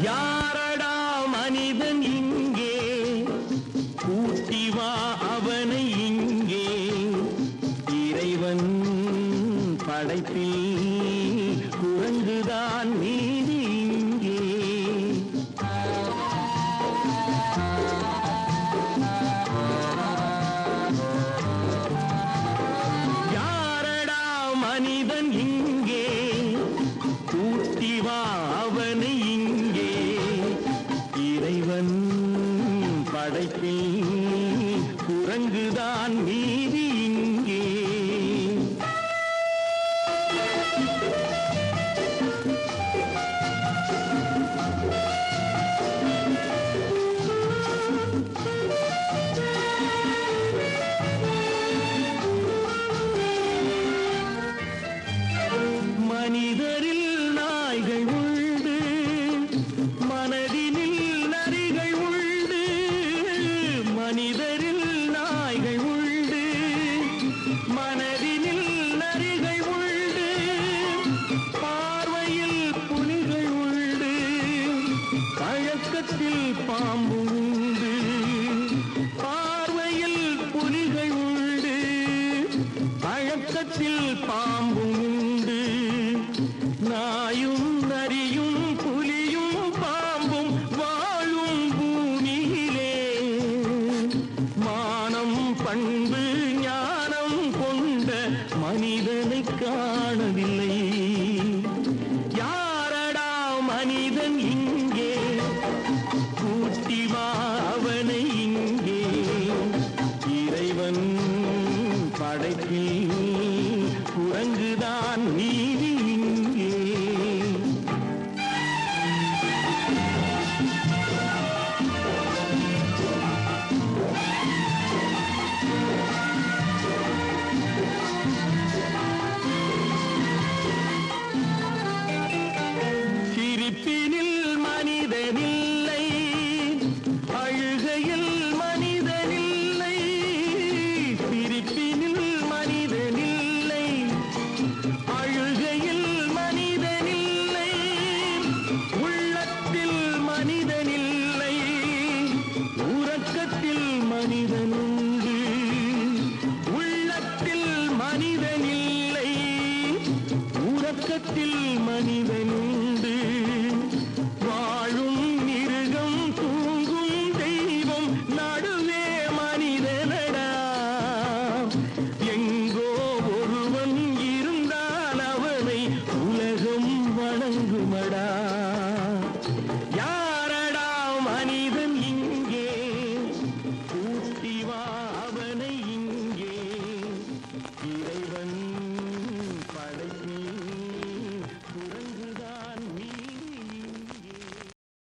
யாரடா மனிதன் இங்கே கூட்டி வா அவனை இங்கே இறைவன் படைப்பில் குரங்குதான் மீதி இங்கே யாரடா மனிதன் இங்கே கூட்டி வா அவனை இங்கே இறைவன் படைப்பில் குரங்குதான் மீதி இங்கே மனிதரில் நாய்கள் உண்டு மனதினில் நரிகள் உண்டு மனிதரில் நாய்கள் உண்டு மனதினில் நரிகள் உண்டு பார்வையில் புலிகள் உண்டு பழக்கத்தில் பாம்பு உண்டு பார்வையில் புலிகள் உண்டு பழக்கத்தில் பாம்பு உண்டு நாயும் நரியும் புலியும் பாம்பும் வாழும் பூமியிலே மானம் பண்பு ஞானம் கொண்ட மனிதனை காணவில்லை யாரடா மனிதன் இங்கே கூட்டி வா அவனை இங்கே இறைவன் படைப்பில் குரங்குதான் நீதி இங்கே சிரிப்பினில் மனிதனில்லை அழுகையில் மனிதனில்லை சிரிப்பினில் மனிதனில்லை அழுகையில் மனிதனில்லை உள்ளத்தில் மனிதனில்லை உறக்கத்தில் மனிதனுண்டு உள்ளத்தில் மனிதனில்லை உறக்கத்தில் மனிதனுண்டு வாழும் மிருகம் தூங்கும் தெய்வம் நடுவே மனிதனடா எங்கோ ஒருவன் இருந்தால் அவனை உலகம் வணங்குமடா